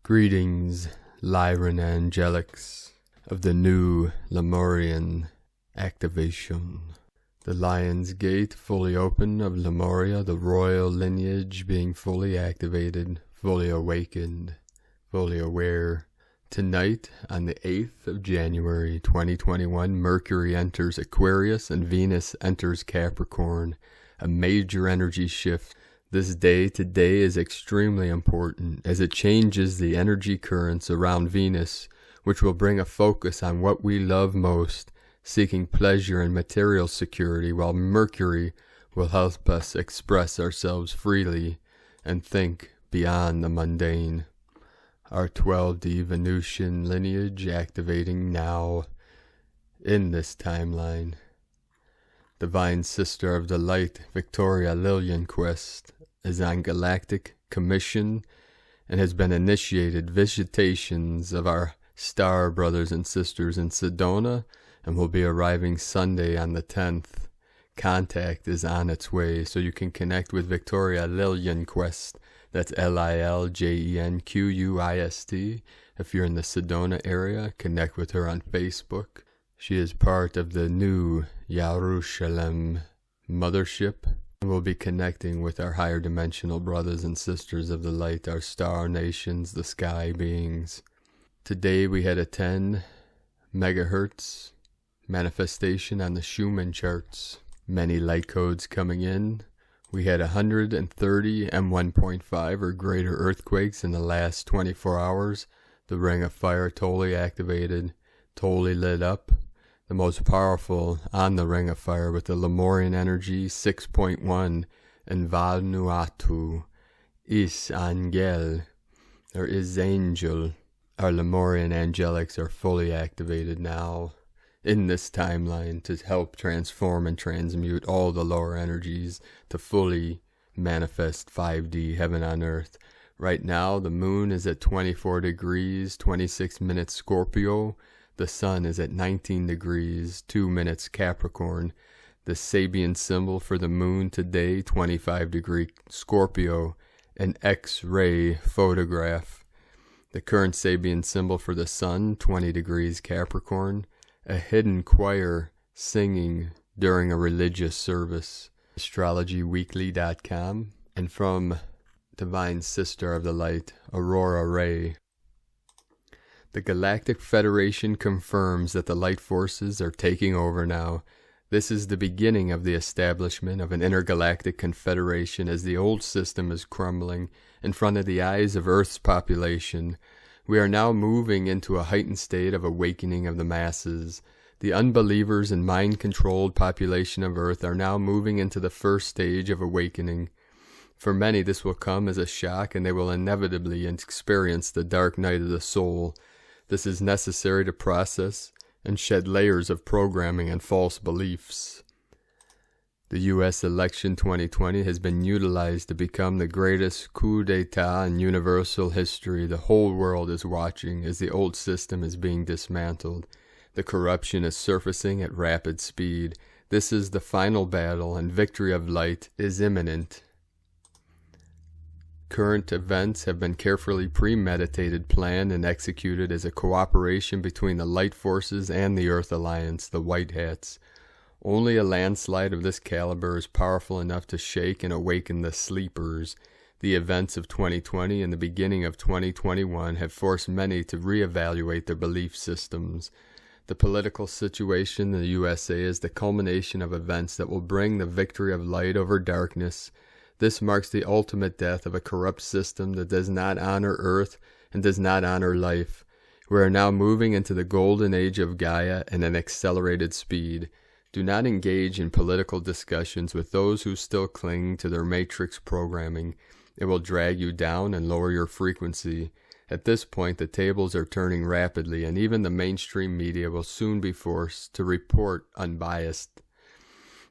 Greetings, Lyran Angelics of the new Lemurian activation. The Lionsgate fully open of Lemuria, the royal lineage being fully activated, fully awakened, fully aware. Tonight, on the 8th of January 2021, Mercury enters Aquarius and Venus enters Capricorn, a major energy shift. This day today is extremely important as it changes the energy currents around Venus, which will bring a focus on what we love most, seeking pleasure and material security, while Mercury will help us express ourselves freely and think beyond the mundane. Our 12D Venusian lineage activating now in this timeline. Divine Sister of the Light, Victoria Lionsgate, is on Galactic commission and has been initiated visitations of our star brothers and sisters in Sedona and will be arriving Sunday on the 10th. Contact is on its way, so you can connect with Victoria Lionsgate. That's Lilenquist. If you're in the Sedona area, connect with her on Facebook. She is part of the new Jerusalem mothership. We'll be connecting with our higher dimensional brothers and sisters of the light, our star nations, the sky beings. Today we had a 10 megahertz manifestation on the Schumann charts. Many light codes coming in. We had 130 M1.5 or greater earthquakes in the last 24 hours. The ring of fire totally activated, totally lit up. The most powerful on the ring of fire with the Lemurian energy 6.1 in Vanuatu is Angel, or is Angel. Our Lemurian angelics are fully activated now in this timeline to help transform and transmute all the lower energies to fully manifest 5D heaven on earth. Right now the moon is at 24 degrees 26 minutes Scorpio. The sun is at 19 degrees 2 minutes Capricorn. The Sabian symbol for the moon today 25 degree Scorpio, an X-ray photograph. The current Sabian symbol for the sun 20 degrees Capricorn. A hidden choir singing during a religious service. AstrologyWeekly.com. And from Divine Sister of the Light, Aurora Ray. The Galactic Federation confirms that the light forces are taking over now. This is the beginning of the establishment of an intergalactic confederation as the old system is crumbling in front of the eyes of Earth's population. We are now moving into a heightened state of awakening of the masses. The unbelievers and mind-controlled population of Earth are now moving into the first stage of awakening. For many, this will come as a shock, and they will inevitably experience the dark night of the soul. This is necessary to process and shed layers of programming and false beliefs. The U.S. election 2020 has been utilized to become the greatest coup d'etat in universal history. The whole world is watching as the old system is being dismantled. The corruption is surfacing at rapid speed. This is the final battle, and victory of light is imminent. Current events have been carefully premeditated, planned, and executed as a cooperation between the light forces and the Earth Alliance, the White Hats. Only a landslide of this caliber is powerful enough to shake and awaken the sleepers. The events of 2020 and the beginning of 2021 have forced many to reevaluate their belief systems. The political situation in the USA is the culmination of events that will bring the victory of light over darkness. This marks the ultimate death of a corrupt system that does not honor Earth and does not honor life. We are now moving into the golden age of Gaia at an accelerated speed. Do not engage in political discussions with those who still cling to their matrix programming. It will drag you down and lower your frequency. At this point, the tables are turning rapidly, and even the mainstream media will soon be forced to report unbiased.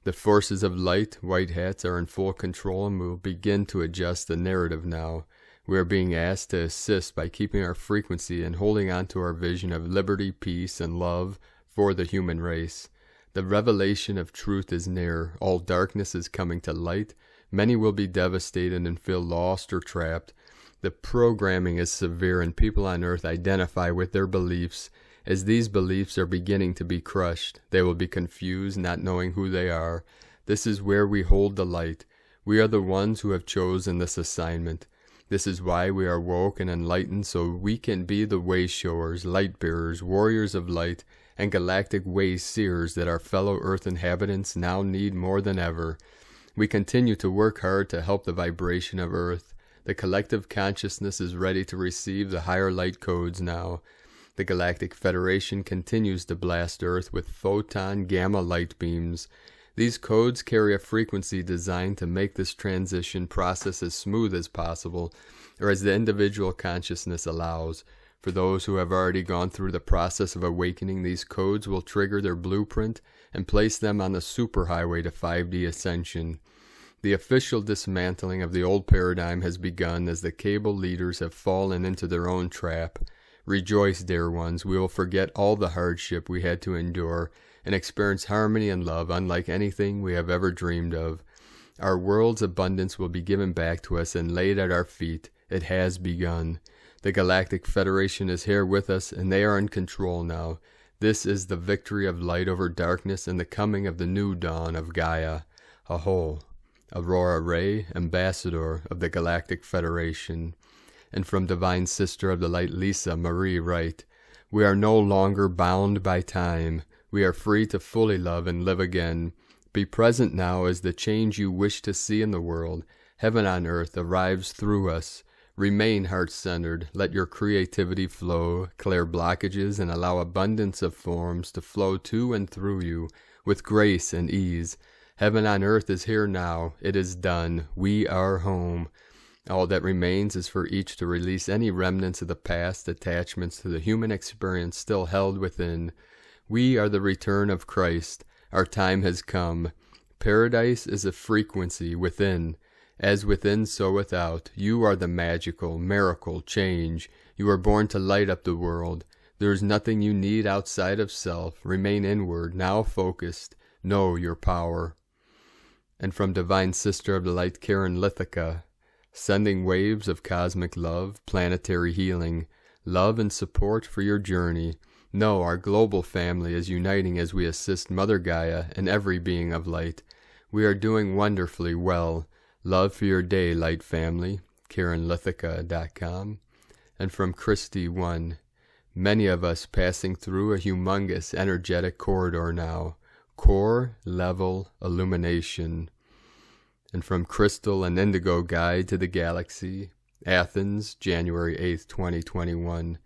The forces of light, white hats, are in full control and will begin to adjust the narrative now. We are being asked to assist by keeping our frequency and holding on to our vision of liberty, peace, and love for the human race. The revelation of truth is near. All darkness is coming to light. Many will be devastated and feel lost or trapped. The programming is severe, and people on Earth identify with their beliefs. As these beliefs are beginning to be crushed, they will be confused, not knowing who they are. This is where we hold the light. We are the ones who have chosen this assignment. This is why we are woke and enlightened, so we can be the way showers, light bearers, warriors of light, and galactic way seers that our fellow Earth inhabitants now need more than ever. We continue to work hard to help the vibration of Earth. The collective consciousness is ready to receive the higher light codes now. The Galactic Federation continues to blast Earth with photon gamma light beams. These codes carry a frequency designed to make this transition process as smooth as possible, or as the individual consciousness allows. For those who have already gone through the process of awakening, these codes will trigger their blueprint and place them on the superhighway to 5D ascension. The official dismantling of the old paradigm has begun as the cable leaders have fallen into their own trap. Rejoice, dear ones, we will forget all the hardship we had to endure and experience harmony and love unlike anything we have ever dreamed of. Our world's abundance will be given back to us and laid at our feet. It has begun. The Galactic Federation is here with us, and they are in control now. This is the victory of light over darkness and the coming of the new dawn of Gaia. Aho, Aurora Ray, Ambassador of the Galactic Federation. And from Divine Sister of the Light Lisa Marie write, we are no longer bound by time. We are free to fully love and live again. Be present now as the change you wish to see in the world. Heaven on earth arrives through us. Remain heart-centered. Let your creativity flow, clear blockages, and allow abundance of forms to flow to and through you with grace and ease. Heaven on earth is here now. It is done. We are home. All that remains is for each to release any remnants of the past attachments to the human experience still held within. We are the return of Christ. Our time has come. Paradise is a frequency within. As within, so without. You are the magical, miracle, change. You are born to light up the world. There is nothing you need outside of self. Remain inward, now focused. Know your power. And from Divine Sister of the Light, Karen Lithica, sending waves of cosmic love, planetary healing, love and support for your journey. Know our global family is uniting as we assist Mother Gaia and every being of light. We are doing wonderfully well. Love for your day, light family. KarenLithica.com. And from Christy 1, many of us passing through a humongous energetic corridor now. Core level illumination. And from Crystal and Indigo Guide to the Galaxy, Athens, January 8th, 2021.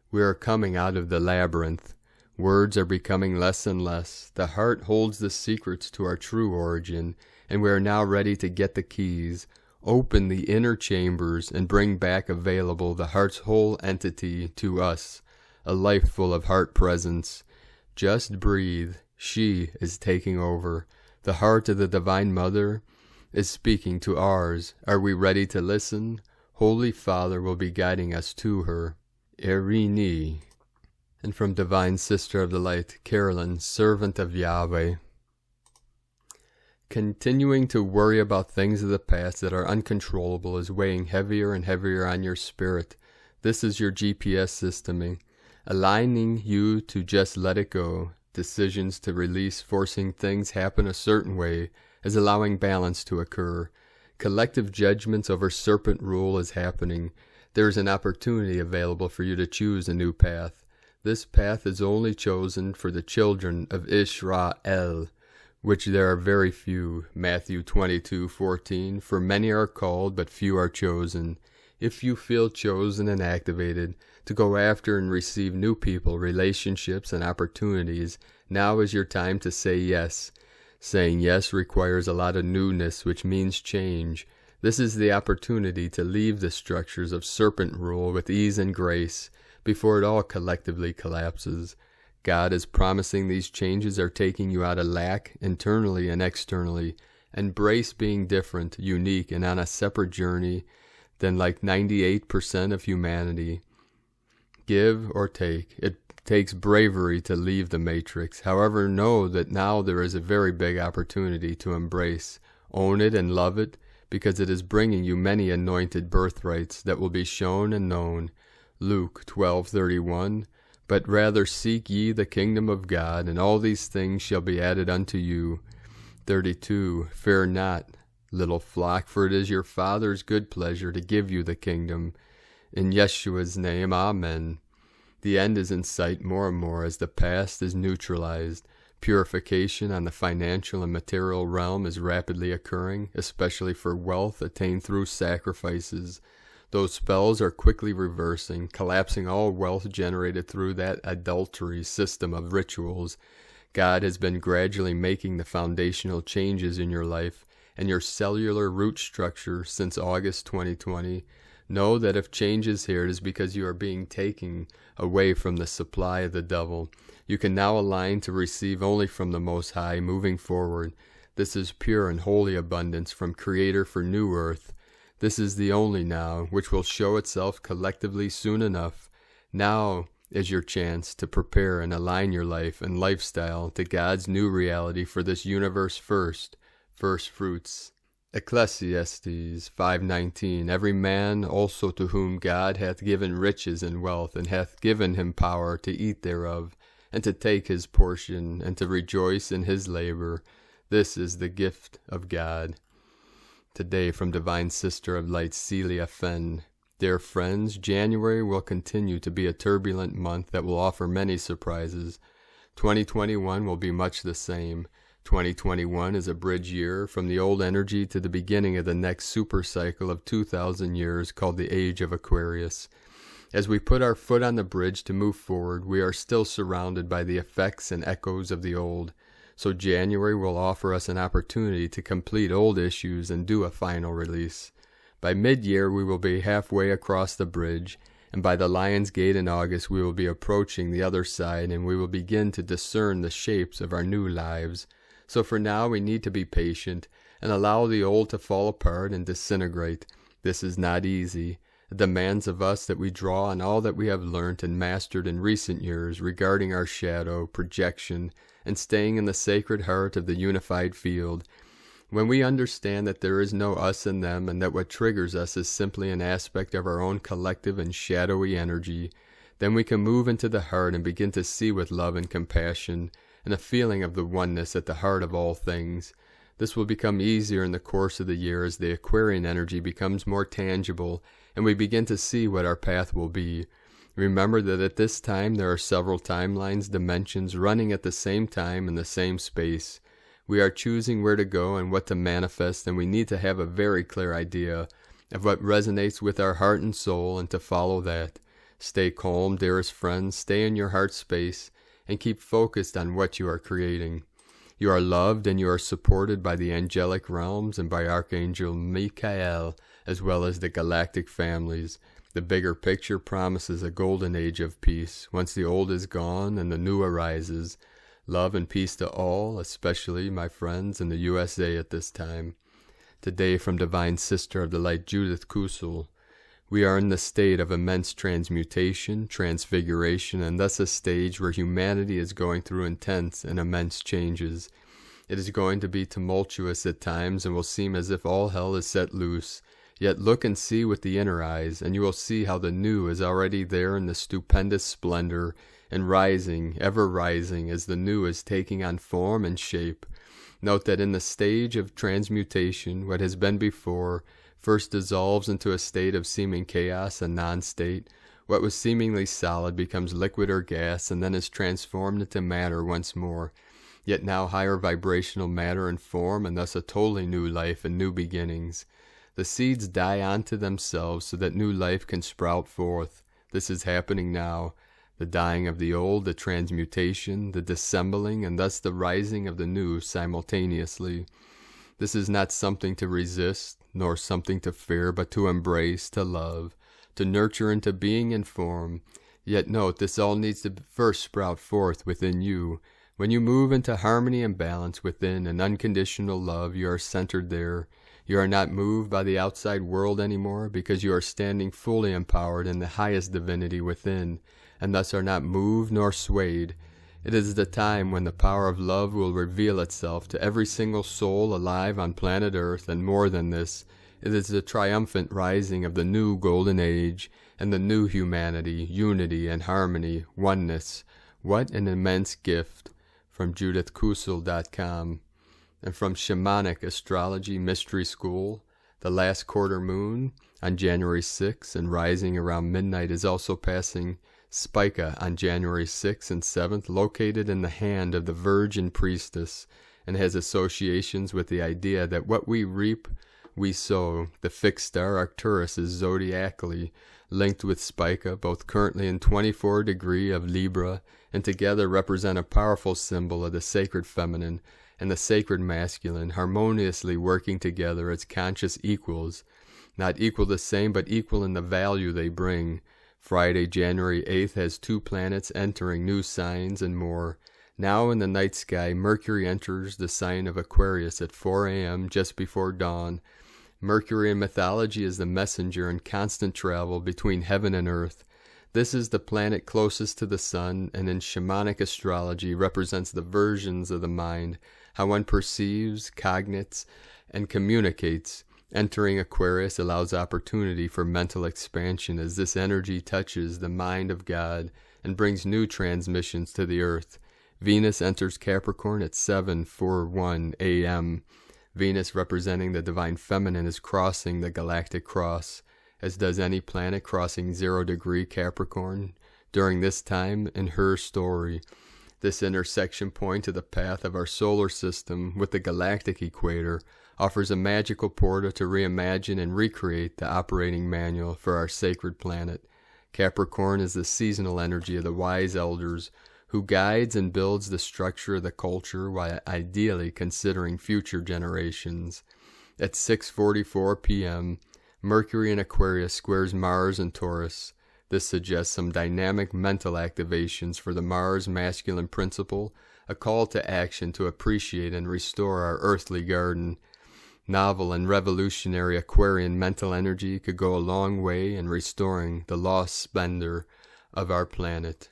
We are coming out of the labyrinth. Words are becoming less and less. The heart holds the secrets to our true origin, and we are now ready to get the keys, open the inner chambers, and bring back available the heart's whole entity to us, a life full of heart presence. Just breathe. She is taking over. The heart of the Divine Mother is speaking to ours. Are we ready to listen? Holy Father will be guiding us to her. Irini. And from Divine Sister of the Light, Carolyn, Servant of Yahweh. Continuing to worry about things of the past that are uncontrollable is weighing heavier and heavier on your spirit. This is your GPS systeming, aligning you to just let it go. Decisions to release, forcing things happen a certain way, is allowing balance to occur. Collective judgments over serpent rule is happening. There is an opportunity available for you to choose a new path. This path is only chosen for the children of Israel, which there are very few. Matthew 22:14. For many are called, but few are chosen. If you feel chosen and activated to go after and receive new people, relationships, and opportunities, now is your time to say yes. Saying yes requires a lot of newness, which means change. This is the opportunity to leave the structures of serpent rule with ease and grace before it all collectively collapses. God is promising these changes are taking you out of lack, internally and externally. Embrace being different, unique, and on a separate journey than like 98% of humanity. Give or take. It takes bravery to leave the matrix. However, know that now there is a very big opportunity to embrace, own it, and love it, because it is bringing you many anointed birthrights that will be shown and known. Luke 12:31. But rather seek ye the kingdom of God, and all these things shall be added unto you. 32. Fear not, little flock, for it is your Father's good pleasure to give you the kingdom. In Yeshua's name, Amen. The end is in sight more and more as the past is neutralized. Purification on the financial and material realm is rapidly occurring, especially for wealth attained through sacrifices. Those spells are quickly reversing, collapsing all wealth generated through that adultery system of rituals. God has been gradually making the foundational changes in your life and your cellular root structure since August 2020. Know that if change is here, it is because you are being taken away from the supply of the devil. You can now align to receive only from the Most High moving forward. This is pure and holy abundance from Creator for New Earth. This is the only now, which will show itself collectively soon enough. Now is your chance to prepare and align your life and lifestyle to God's new reality for this universe first fruits. Ecclesiastes 5:19. Every man also to whom God hath given riches and wealth, and hath given him power to eat thereof, and to take his portion, and to rejoice in his labor. This is the gift of God. Today from Divine Sister of Light Celia Fenn. Dear friends, January will continue to be a turbulent month that will offer many surprises. 2021 will be much the same. 2021 is a bridge year from the old energy to the beginning of the next super cycle of 2,000 years called the Age of Aquarius. As we put our foot on the bridge to move forward, we are still surrounded by the effects and echoes of the old. So January will offer us an opportunity to complete old issues and do a final release. By mid-year, we will be halfway across the bridge, and by the Lionsgate in August, we will be approaching the other side, and we will begin to discern the shapes of our new lives. So for now, we need to be patient and allow the old to fall apart and disintegrate. This is not easy. It demands of us that we draw on all that we have learnt and mastered in recent years regarding our shadow, projection, and staying in the sacred heart of the unified field. When we understand that there is no us and them, and that what triggers us is simply an aspect of our own collective and shadowy energy, then we can move into the heart and begin to see with love and compassion, and a feeling of the oneness at the heart of all things. This will become easier in the course of the year as the Aquarian energy becomes more tangible, and we begin to see what our path will be. Remember that at this time there are several timelines, dimensions running at the same time in the same space. We are choosing where to go and what to manifest, and we need to have a very clear idea of what resonates with our heart and soul, and to follow that. Stay calm, dearest friends, stay in your heart space, and keep focused on what you are creating. You are loved and you are supported by the angelic realms and by Archangel Michael, as well as the galactic families. The bigger picture promises a golden age of peace, once the old is gone and the new arises. Love and peace to all, especially my friends in the USA at this time. Today from Divine Sister of the Light Judith Kusel. We are in the state of immense transmutation, transfiguration, and thus a stage where humanity is going through intense and immense changes. It is going to be tumultuous at times and will seem as if all hell is set loose. Yet look and see with the inner eyes, and you will see how the new is already there in the stupendous splendor, and rising, ever rising, as the new is taking on form and shape. Note that in the stage of transmutation, what has been before first dissolves into a state of seeming chaos and non-state. What was seemingly solid becomes liquid or gas, and then is transformed into matter once more. Yet now higher vibrational matter and form, and thus a totally new life and new beginnings. The seeds die onto themselves so that new life can sprout forth. This is happening now. The dying of the old, the transmutation, the dissembling, and thus the rising of the new simultaneously. This is not something to resist, nor something to fear, but to embrace, to love, to nurture into being and form. Yet note, this all needs to first sprout forth within you. When you move into harmony and balance within and unconditional love, you are centered there. You are not moved by the outside world anymore, because you are standing fully empowered in the highest divinity within, and thus are not moved nor swayed. It is the time when the power of love will reveal itself to every single soul alive on planet Earth, and more than this, It is the triumphant rising of the new golden age and the new humanity, unity and harmony, oneness. What an immense gift. From JudithKusel.com. And from Shamanic Astrology Mystery School, the last quarter moon on January 6th and rising around midnight is also passing Spica on January 6th and 7th, located in the hand of the Virgin Priestess, and has associations with the idea that what we reap, we sow. The fixed star Arcturus is zodiacally linked with Spica, both currently in 24 degree of Libra, and together represent a powerful symbol of the sacred feminine and the sacred masculine, harmoniously working together as conscious equals, not equal the same, but equal in the value they bring. Friday, January 8th has 2 planets entering new signs and more. Now in the night sky, Mercury enters the sign of Aquarius at 4 a.m. just before dawn. Mercury in mythology is the messenger in constant travel between heaven and earth. This is the planet closest to the sun, and in shamanic astrology represents the versions of the mind, how one perceives, cognates, and communicates. Entering Aquarius allows opportunity for mental expansion as this energy touches the mind of God and brings new transmissions to the earth. Venus enters Capricorn at 7:41 a.m. Venus, representing the divine feminine, is crossing the galactic cross, as does any planet crossing 0 degree Capricorn during this time in her story. This intersection point of the path of our solar system with the galactic equator offers a magical portal to reimagine and recreate the operating manual for our sacred planet. Capricorn is the seasonal energy of the wise elders, who guides and builds the structure of the culture while ideally considering future generations. At 6:44 p.m., Mercury in Aquarius squares Mars in Taurus. This suggests some dynamic mental activations for the Mars masculine principle, a call to action to appreciate and restore our earthly garden. Novel and revolutionary Aquarian mental energy could go a long way in restoring the lost splendor of our planet.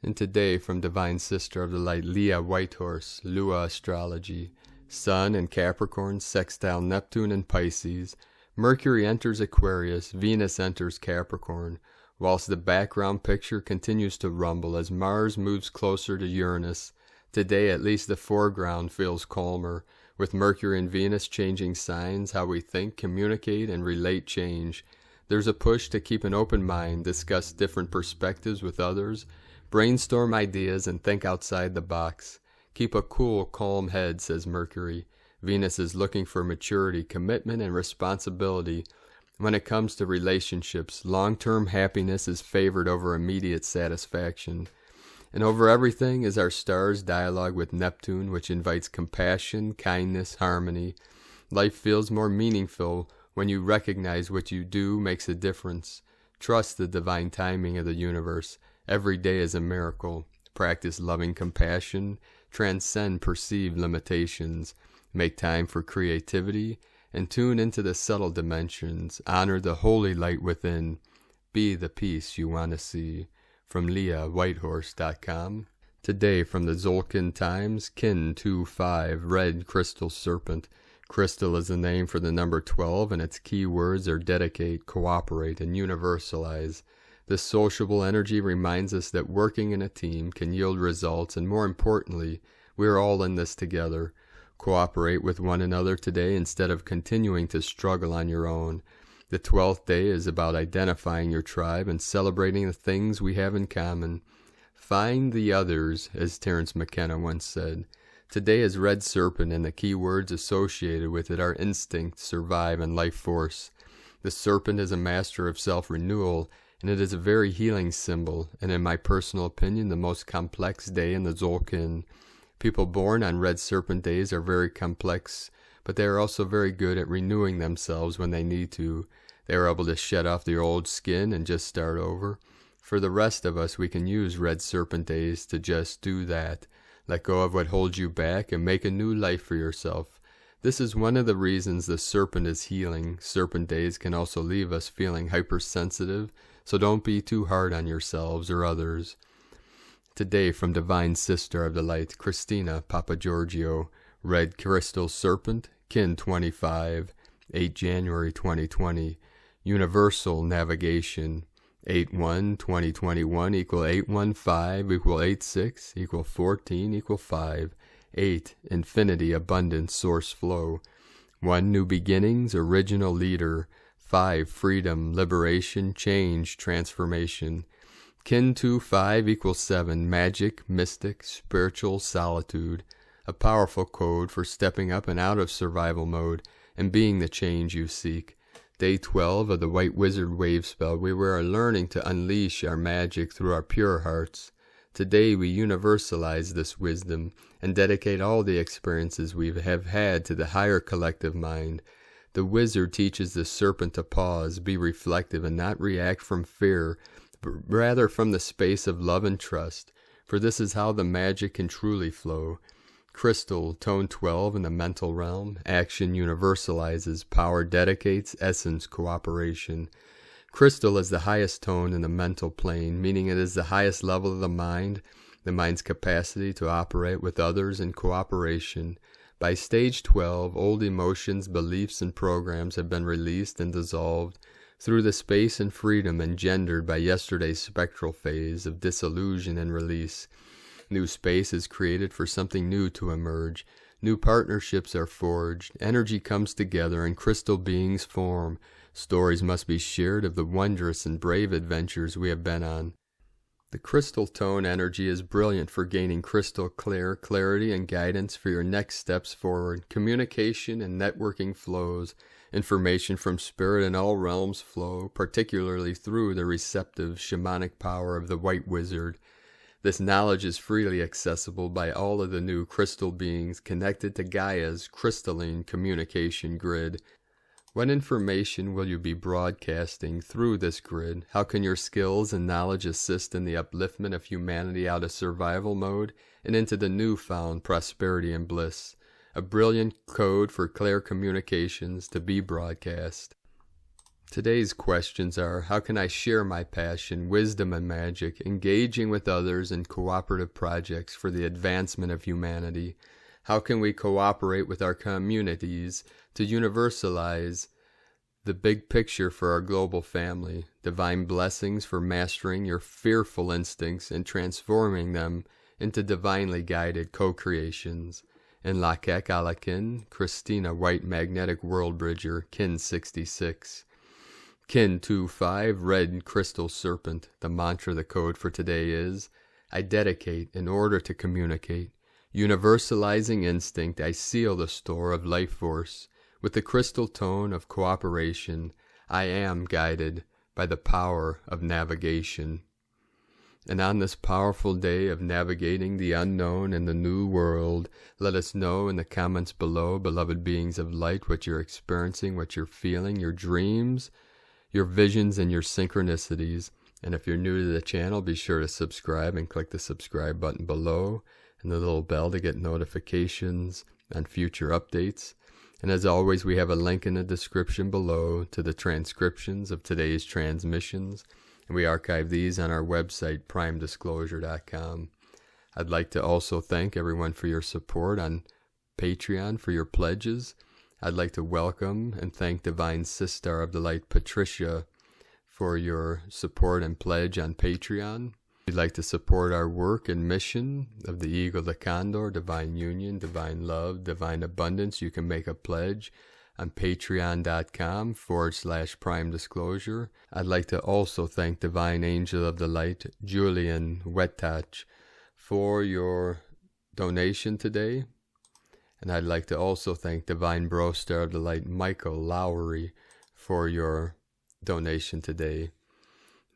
And today, from Divine Sister of the Light, Leah Whitehorse, Lua Astrology, Sun in Capricorn, sextile Neptune in Pisces, Mercury enters Aquarius, Venus enters Capricorn, whilst the background picture continues to rumble as Mars moves closer to Uranus. Today, at least the foreground feels calmer, with Mercury and Venus changing signs. How we think, communicate, and relate change. There's a push to keep an open mind, discuss different perspectives with others, brainstorm ideas, and think outside the box. Keep a cool, calm head, says Mercury. Venus is looking for maturity, commitment, and responsibility. When it comes to relationships, long-term happiness is favored over immediate satisfaction. And over everything is our star's dialogue with Neptune, which invites compassion, kindness, harmony. Life feels more meaningful when you recognize what you do makes a difference. Trust the divine timing of the universe. Every day is a miracle. Practice loving compassion. Transcend perceived limitations. Make time for creativity. And tune into the subtle dimensions. Honor the holy light within. Be the peace you want to see. From LeahWhitehorse.com. Today from the Zolkin Times, Kin 2-5, Red Crystal Serpent. Crystal is the name for the number 12, and its key words are dedicate, cooperate, and universalize. This sociable energy reminds us that working in a team can yield results, and more importantly, we are all in this together. Cooperate with one another today instead of continuing to struggle on your own. The 12th day is about identifying your tribe and celebrating the things we have in common. Find the others, as Terence McKenna once said. Today is Red Serpent, and the key words associated with it are instinct, survive, and life force. The serpent is a master of self-renewal, and it is a very healing symbol, and in my personal opinion, the most complex day in the Zolkin. People born on Red Serpent days are very complex, but they are also very good at renewing themselves when they need to. They are able to shed off their old skin and just start over. For the rest of us, we can use Red Serpent days to just do that. Let go of what holds you back and make a new life for yourself. This is one of the reasons the serpent is healing. Serpent days can also leave us feeling hypersensitive, so don't be too hard on yourselves or others. Today from Divine Sister of the Light, Christina Papagiorgio, Red Crystal Serpent, Kin 25. 8 January 2020. Universal navigation, 8/1/2021 equal 815 equal 86 equal 14 equal 5. 8 infinity abundance source flow. 1 new beginnings original leader. 5 freedom liberation change transformation. Kin 2/5 equals 7 magic mystic spiritual solitude. A powerful code for stepping up and out of survival mode and being the change you seek. Day 12 of the White Wizard Wave Spell, we are learning to unleash our magic through our pure hearts. Today we universalize this wisdom and dedicate all the experiences we have had to the higher collective mind. The wizard teaches the serpent to pause, be reflective, and not react from fear, but rather from the space of love and trust, for this is how the magic can truly flow. Crystal, tone 12 in the mental realm. Action universalizes, power dedicates, essence cooperation. Crystal is the highest tone in the mental plane, meaning it is the highest level of the mind's capacity to operate with others in cooperation. By stage 12, old emotions, beliefs, and programs have been released and dissolved through the space and freedom engendered by yesterday's spectral phase of disillusion and release. New space is created for something new to emerge. New partnerships are forged. Energy comes together and crystal beings form. Stories must be shared of the wondrous and brave adventures we have been on. The crystal tone energy is brilliant for gaining crystal clear clarity and guidance for your next steps forward. Communication and networking flows. Information from spirit in all realms flow, particularly through the receptive shamanic power of the White Wizard. This knowledge is freely accessible by all of the new crystal beings connected to Gaia's crystalline communication grid. What information will you be broadcasting through this grid? How can your skills and knowledge assist in the upliftment of humanity out of survival mode and into the newfound prosperity and bliss? A brilliant code for clear communications to be broadcast. Today's questions are, how can I share my passion, wisdom, and magic, engaging with others in cooperative projects for the advancement of humanity? How can we cooperate with our communities to universalize the big picture for our global family? Divine blessings for mastering your fearful instincts and transforming them into divinely guided co-creations. In Lakek Alakin, Christina White Magnetic World Bridger, Kin 66. Kin 2/5 Red Crystal Serpent. The mantra, the code for today is, I dedicate in order to communicate. Universalizing instinct, I seal the store of life force. With the crystal tone of cooperation, I am guided by the power of navigation. And on this powerful day of navigating the unknown and the new world, let us know in the comments below, beloved beings of light, what you're experiencing, what you're feeling, your dreams, your visions, and your synchronicities. And if you're new to the channel, be sure to subscribe and click the subscribe button below and the little bell to get notifications on future updates. And as always, we have a link in the description below to the transcriptions of today's transmissions, and we archive these on our website, primedisclosure.com. I'd like to also thank everyone for your support on Patreon, for your pledges. I'd like to welcome and thank Divine Sister of the Light, Patricia, for your support and pledge on Patreon. If you'd like to support our work and mission of the Eagle, the Condor, Divine Union, Divine Love, Divine Abundance, you can make a pledge on patreon.com/Prime Disclosure. I'd like to also thank Divine Angel of the Light, Julian Wettach, for your donation today. And I'd like to also thank Divine Brostar of the Light, Michael Lowry, for your donation today.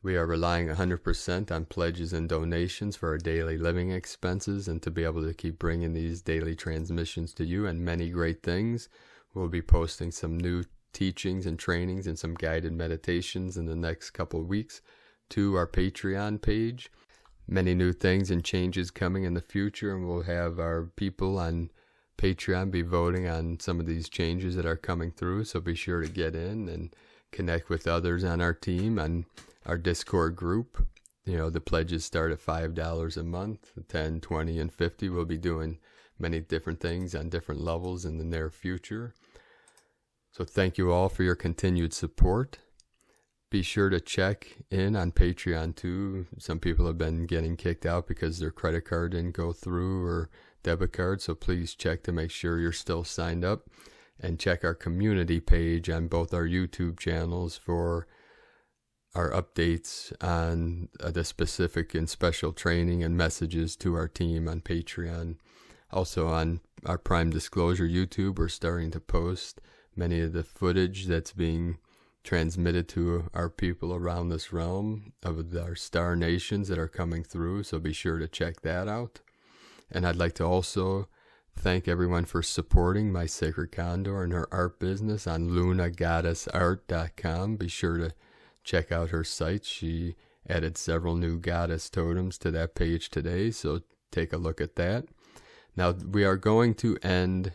We are relying 100% on pledges and donations for our daily living expenses and to be able to keep bringing these daily transmissions to you and many great things. We'll be posting some new teachings and trainings and some guided meditations in the next couple of weeks to our Patreon page. Many new things and changes coming in the future, and we'll have our people on Patreon be voting on some of these changes that are coming through, so be sure to get in and connect with others on our team and our Discord group. You know, the pledges start at $5 a month, 10, 20, and 50. We'll be doing many different things on different levels in the near future. So thank you all for your continued support. Be sure to check in on Patreon too. Some people have been getting kicked out because their credit card didn't go through or debit card, so please check to make sure you're still signed up. And check our community page on both our YouTube channels for our updates on the specific and special training and messages to our team on Patreon. Also on our Prime Disclosure YouTube, we're starting to post many of the footage that's being transmitted to our people around this realm of our star nations that are coming through, so be sure to check that out. And I'd like to also thank everyone for supporting my Sacred Condor and her art business on lunagoddessart.com. Be sure to check out her site. She added several new goddess totems to that page today, so take a look at that. Now, we are going to end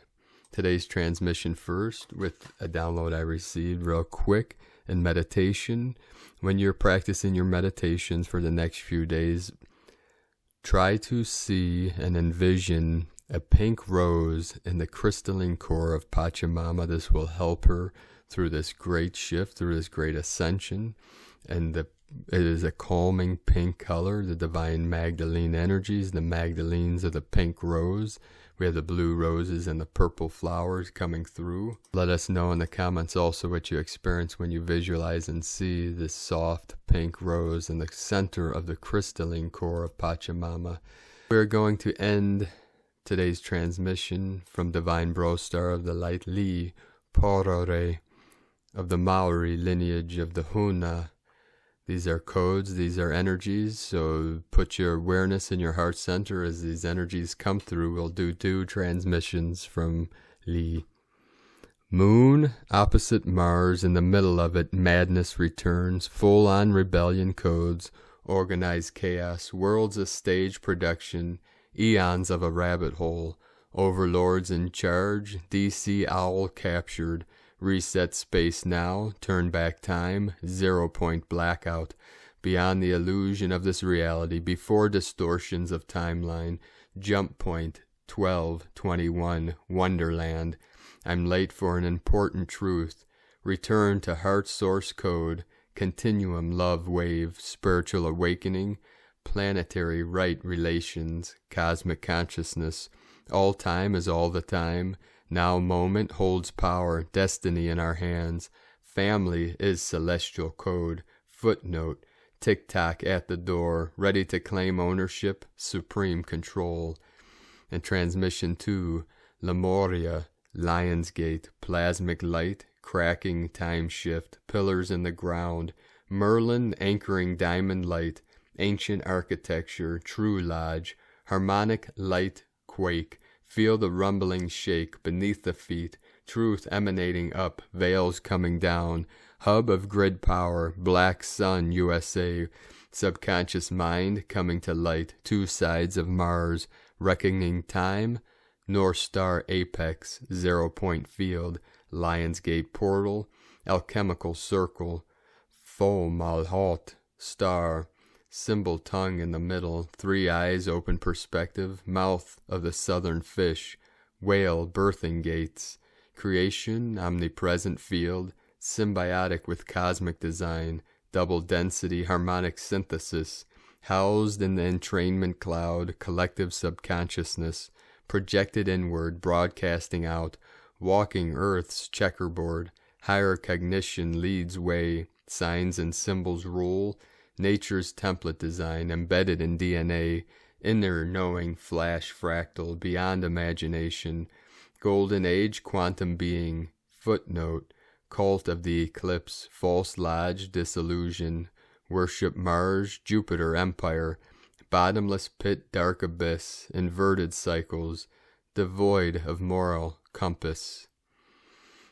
today's transmission first with a download I received real quick in meditation. When you're practicing your meditations for the next few days, try to see and envision a pink rose in the crystalline core of Pachamama. This will help her through this great shift, through this great ascension. And it is a calming pink color, the divine Magdalene energies. The Magdalenes are the pink rose. We have the blue roses and the purple flowers coming through. Let us know in the comments also what you experience when you visualize and see this soft pink rose in the center of the crystalline core of Pachamama. We're going to end today's transmission from Divine Bro Star of the Light Li Porore of the Maori lineage of the Huna. These are codes, these are energies, so put your awareness in your heart center as these energies come through. We'll do 2 transmissions from Li. Moon opposite Mars, in the middle of it, madness returns, full-on rebellion codes, organized chaos, worlds a stage production, eons of a rabbit hole, overlords in charge, DC owl captured, reset space now, turn back time, 0-point blackout, beyond the illusion of this reality, before distortions of timeline, jump point, 12:21, wonderland, I'm late for an important truth, return to heart source code, continuum love wave, spiritual awakening, planetary right relations, cosmic consciousness, all time is all the time, now moment holds power, destiny in our hands, family is celestial code, footnote, tick-tock at the door, ready to claim ownership, supreme control. And transmission 2, Lemuria Lionsgate, plasmic light, cracking time shift, pillars in the ground, Merlin anchoring diamond light, ancient architecture, true lodge, harmonic light quake, feel the rumbling shake beneath the feet, truth emanating up, veils coming down, hub of grid power, black sun USA, subconscious mind coming to light, 2 sides of Mars, reckoning time, North Star apex, 0-point field, Lionsgate portal, alchemical circle, Fo Malhot, star, symbol tongue in the middle, 3 eyes open perspective, mouth of the southern fish, whale birthing gates, creation, omnipresent field, symbiotic with cosmic design, double density harmonic synthesis, housed in the entrainment cloud, collective subconsciousness, projected inward, broadcasting out, walking earth's checkerboard, higher cognition leads way, signs and symbols rule, nature's template design embedded in DNA, inner knowing flash fractal, beyond imagination, golden age quantum being, footnote, cult of the eclipse, false lodge, disillusion, worship Mars, Jupiter empire, bottomless pit, dark abyss, inverted cycles, devoid of moral compass.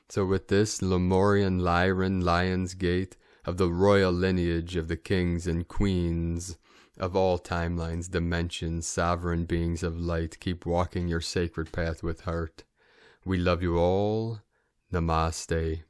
So with this, Lemurian Lionsgate, of the royal lineage of the kings and queens of all timelines, dimensions, sovereign beings of light, keep walking your sacred path with heart. We love you all. Namaste.